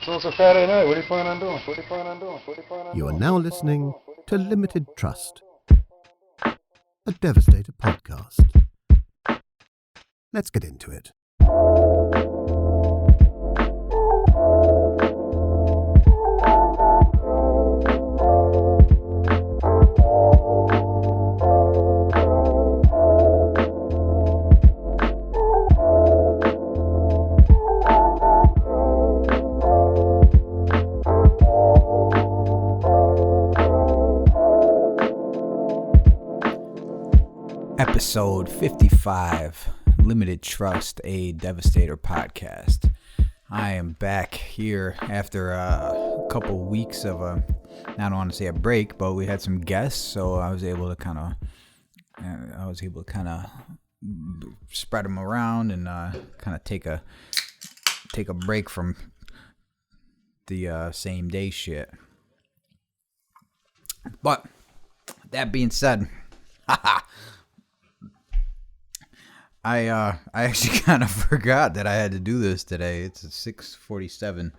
So it's a Saturday night. What are you planning on doing? You are now listening to Limited Trust, a Devastator podcast. Let's get into it. Episode 55, Limited Trust, a Devastator podcast. I am back here after a couple weeks of I don't want to say a break, but we had some guests, so I was able to kind of spread them around and kind of take a break from the same day shit. But that being said, I actually kind of forgot that I had to do this today. It's at 6:47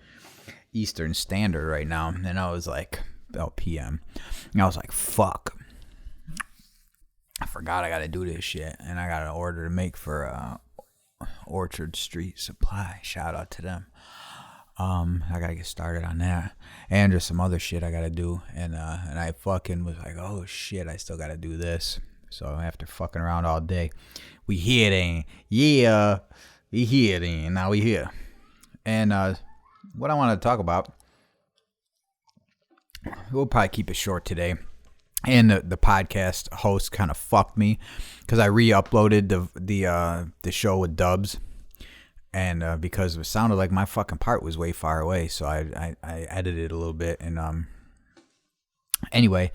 Eastern Standard right now, and I was like, PM. And I was like, fuck. I forgot I got to do this shit, and I got an order to make for Orchard Street Supply. Shout out to them. I got to get started on that, and just some other shit I got to do, and I fucking was like, oh shit, I still got to do this. So after fucking around all day, we here then. Yeah, we here then. Now we here. And what I want to talk about, we'll probably keep it short today. And the podcast host kind of fucked me because I re-uploaded the show with dubs. And because it sounded like my fucking part was way far away, so I edited it a little bit. And anyway,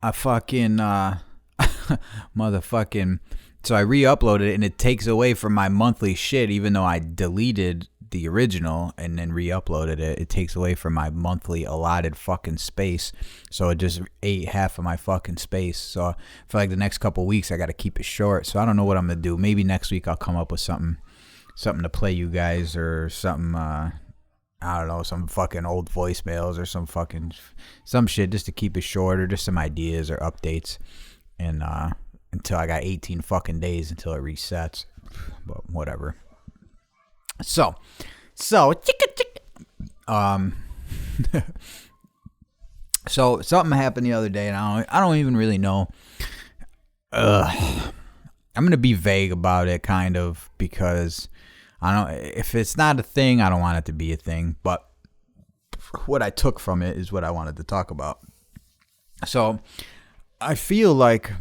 I fucking... motherfucking, so I re-uploaded it and it takes away from my monthly shit. Even though I deleted the original and then re-uploaded it, it takes away from my monthly allotted fucking space. So it just ate half of my fucking space. So for like the next couple weeks I got to keep it short. So I don't know what I'm gonna do. Maybe next week I'll come up with something to play you guys, or something. I don't know, some fucking old voicemails or some shit just to keep it short, or just some ideas or updates. And until I got 18 fucking days until it resets, but whatever. So so something happened the other day, and I don't even really know. I'm gonna be vague about it, kind of, because I don't. If it's not a thing, I don't want it to be a thing. But what I took from it is what I wanted to talk about. So. I feel like,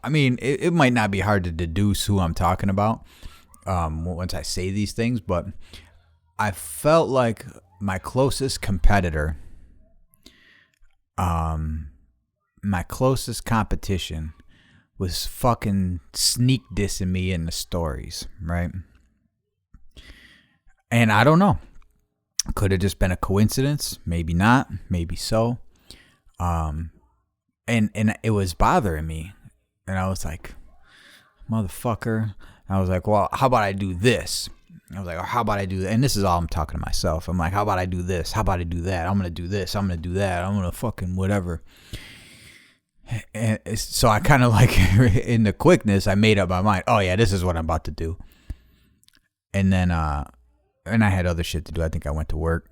I mean, it might not be hard to deduce who I'm talking about once I say these things, but I felt like my closest competitor, my closest competition was fucking sneak dissing me in the stories, right? And I don't know. Could have just been a coincidence. Maybe not. Maybe so. And it was bothering me, and I was like, motherfucker. I was like, well, how about I do this? I was like, oh, how about I do that? And this is all I'm talking to myself. I'm like, how about I do this? How about I do that? I'm going to do this. I'm going to do that. I'm going to fucking whatever. And so I kind of like, in the quickness, I made up my mind. Oh yeah, this is what I'm about to do. And then, and I had other shit to do. I think I went to work.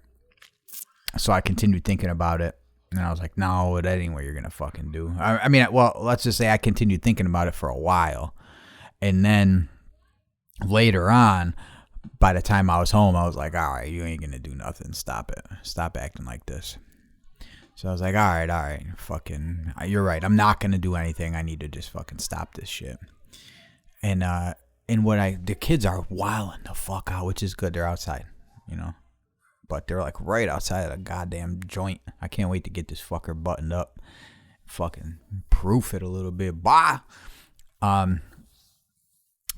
So I continued thinking about it. And I was like, no, that ain't what you're going to fucking do. I mean, well, let's just say I continued thinking about it for a while. And then later on, by the time I was home, I was like, all right, you ain't going to do nothing. Stop it. Stop acting like this. So I was like, all right, fucking, you're right. I'm not going to do anything. I need to just fucking stop this shit. And the kids are wilding the fuck out, which is good. They're outside, you know. But they're like right outside of the goddamn joint. I can't wait to get this fucker buttoned up. Fucking proof it a little bit. Bah!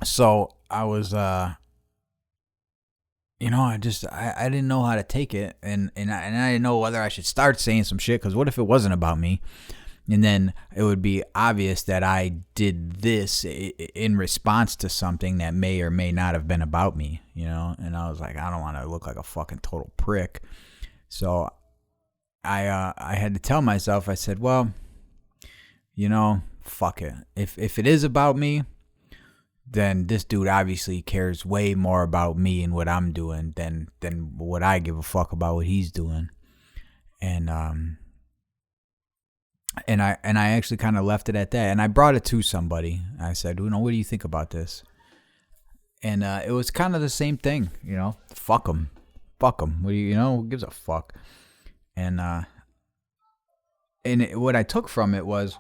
So I was, I didn't know how to take it. And I didn't know whether I should start saying some shit. Because what if it wasn't about me? And then it would be obvious that I did this in response to something that may or may not have been about me, you know? And I was like, I don't want to look like a fucking total prick. So I had to tell myself, I said, well, you know, fuck it. If it is about me, then this dude obviously cares way more about me and what I'm doing than what I give a fuck about what he's doing. And I actually kind of left it at that. And I brought it to somebody. I said, you know, what do you think about this? And it was kind of the same thing, you know. Fuck him. Fuck him. What do you know? Who gives a fuck? And what I took from it was,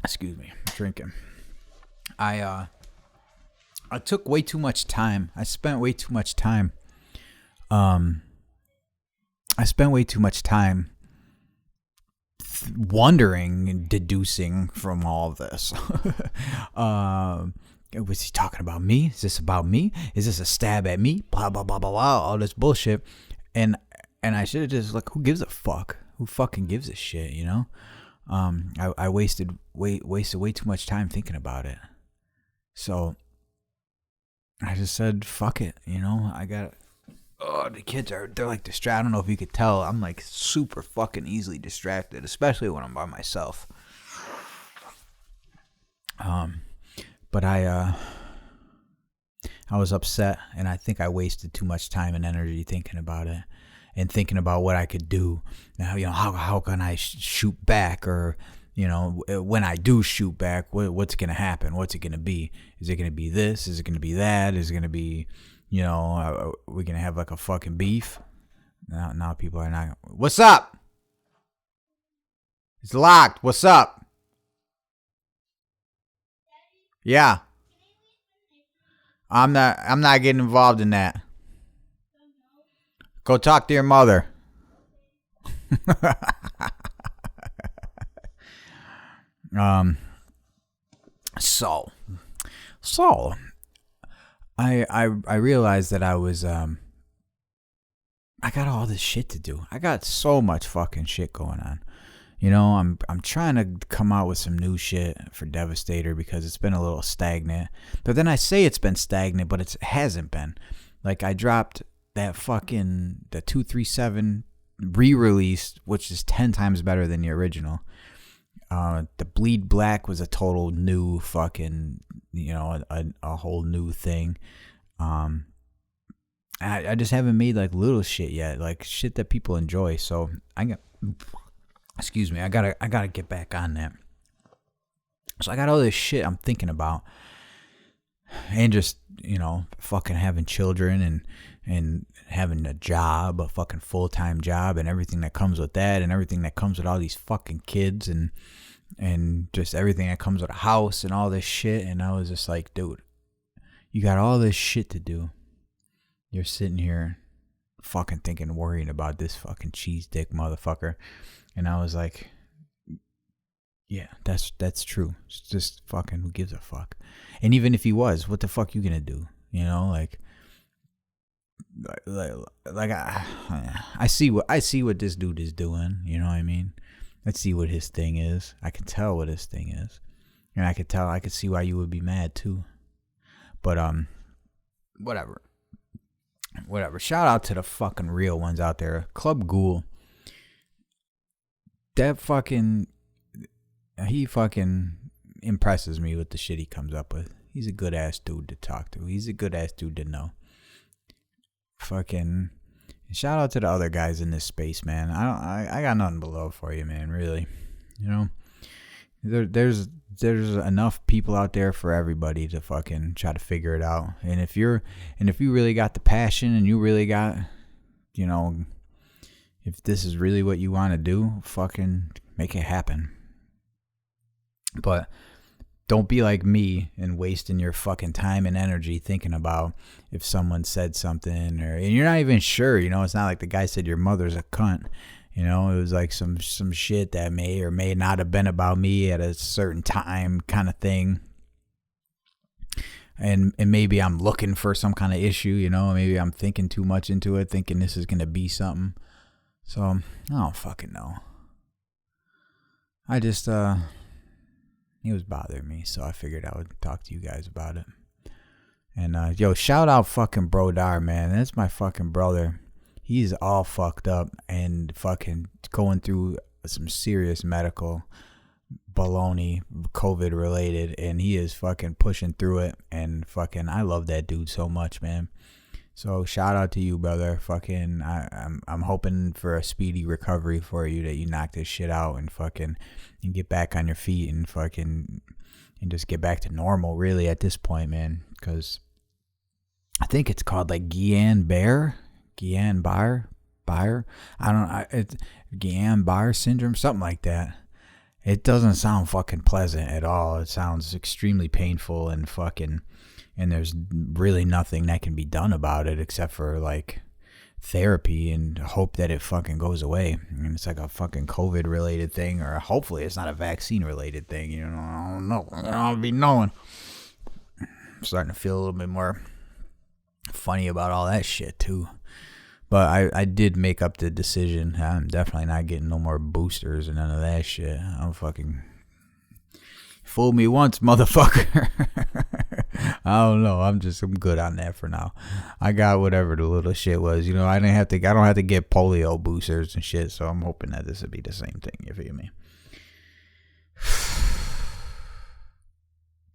excuse me, I'm drinking. I took way too much time. I spent way too much time. Wondering and deducing from all of this. Was he talking about me? Is this about me? Is this a stab at me? Blah, blah, blah, blah, blah, all this bullshit. And I should have just, like, who gives a fuck? Who fucking gives a shit, you know? I wasted way too much time thinking about it. So I just said, fuck it, you know? The kids they're like distracted. I don't know if you could tell. I'm like super fucking easily distracted, especially when I'm by myself. But I was upset, and I think I wasted too much time and energy thinking about it, and thinking about what I could do. Now, you know, how can I shoot back, or, you know, when I do shoot back, what's gonna happen? What's it gonna be? Is it gonna be this? Is it gonna be that? Is it gonna be, you know, we're gonna have like a fucking beef? Now people are not. What's up? It's locked. What's up? Yeah. I'm not getting involved in that. Go talk to your mother. So I realized that I was I got all this shit to do. I got so much fucking shit going on. You know, I'm trying to come out with some new shit for Devastator because it's been a little stagnant. But then I say it's been stagnant, but it hasn't been. Like, I dropped the 237 re-release, which is 10 times better than the original. The Bleed Black was a total new fucking, you know, a whole new thing. I just haven't made like little shit yet, like shit that people enjoy. So I gotta get back on that. So I got all this shit I'm thinking about, and just, you know, fucking having children and having a job, a fucking full-time job, and everything that comes with that, and everything that comes with all these fucking kids, and just everything that comes with a house and all this shit. And I was just like, dude, you got all this shit to do. You're sitting here fucking worrying about this fucking cheese dick motherfucker. And I was like, yeah, that's true. It's just fucking, who gives a fuck? And even if he was, what the fuck you gonna do? You know, like I see what this dude is doing. You know what I mean? I see what his thing is. I can tell what his thing is, and I could see why you would be mad too. But whatever. Shout out to the fucking real ones out there. Club Ghoul. That fucking, he fucking impresses me with the shit he comes up with. He's a good ass dude to talk to. He's a good ass dude to know. Fucking shout out to the other guys in this space, man. I got nothing but love for you, man. Really, you know, there's enough people out there for everybody to fucking try to figure it out. And if you really got the passion, and you really got, you know, if this is really what you want to do, fucking make it happen. But don't be like me and wasting your fucking time and energy thinking about if someone said something, and you're not even sure, you know. It's not like the guy said your mother's a cunt, you know. It was like some shit that may or may not have been about me at a certain time, kind of thing. And maybe I'm looking for some kind of issue, you know. Maybe I'm thinking too much into it, thinking this is gonna be something. So I don't fucking know. I just he was bothering me, so I figured I would talk to you guys about it. And yo, shout out fucking Brodar, man. That's my fucking brother. He's all fucked up and fucking going through some serious medical baloney, COVID related, and he is fucking pushing through it. And fucking, I love that dude so much, man. So shout out to you, brother. Fucking, I'm hoping for a speedy recovery for you, that you knock this shit out and fucking and get back on your feet and fucking and just get back to normal. Really, at this point, man, because I think it's called like Guillain-Barré it's Guillain-Barré syndrome, something like that. It doesn't sound fucking pleasant at all. It sounds extremely painful and fucking, and there's really nothing that can be done about it except for like therapy and hope that it fucking goes away. And it's like a fucking COVID related thing, or hopefully it's not a vaccine related thing. You know, I don't know. I'll be knowing. I'm starting to feel a little bit more funny about all that shit too. But I did make up the decision. I'm definitely not getting no more boosters and none of that shit. I'm fucking... Fool me once, motherfucker. I don't know. I'm good on that for now. I got whatever the little shit was. You know, I don't have to get polio boosters and shit, so I'm hoping that this would be the same thing, you feel me?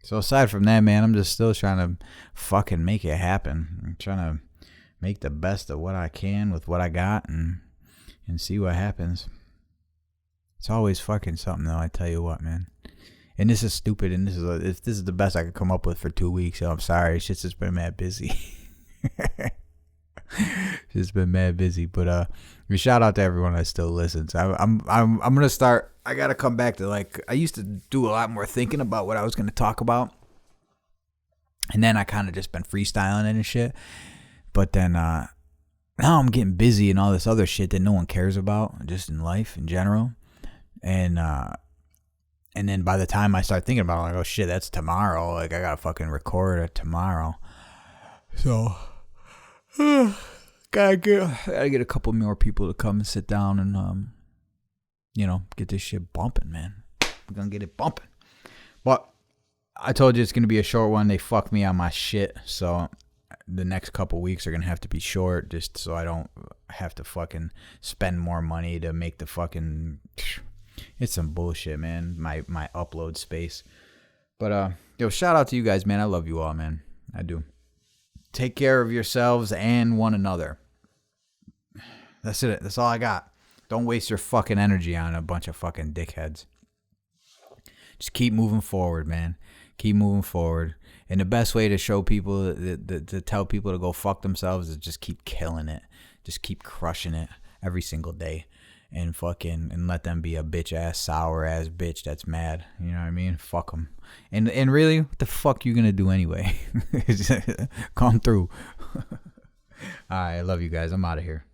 So aside from that, man, I'm just still trying to fucking make it happen. I'm trying to make the best of what I can with what I got and see what happens. It's always fucking something, though, I tell you what, man. And this is stupid, and this is the best I could come up with for 2 weeks, so I'm sorry. Shit's just been mad busy. Just been mad busy, but shout out to everyone that still listens. I'm gonna start. I gotta come back to, like, I used to do a lot more thinking about what I was gonna talk about, and then I kind of just been freestyling it and shit. But then now I'm getting busy and all this other shit that no one cares about, just in life in general, and then by the time I start thinking about it, I'm like, oh shit, that's tomorrow. Like, I gotta fucking record it tomorrow. So gotta get a couple more people to come and sit down and get this shit bumping, man. We're gonna get it bumping. But I told you it's gonna be a short one. They fucked me on my shit, so the next couple weeks are gonna have to be short, just so I don't have to fucking spend more money to make the fucking... It's some bullshit, man. My upload space. But yo, shout out to you guys, man. I love you all, man. I do. Take care of yourselves and one another. That's it. That's all I got. Don't waste your fucking energy on a bunch of fucking dickheads. Just keep moving forward, man. Keep moving forward. And the best way to show people, to tell people to go fuck themselves, is just keep killing it. Just keep crushing it every single day. And let them be a bitch ass, sour ass bitch that's mad. You know what I mean? Fuck them. And really, what the fuck you gonna do anyway? Come through. All right, I love you guys. I'm out of here.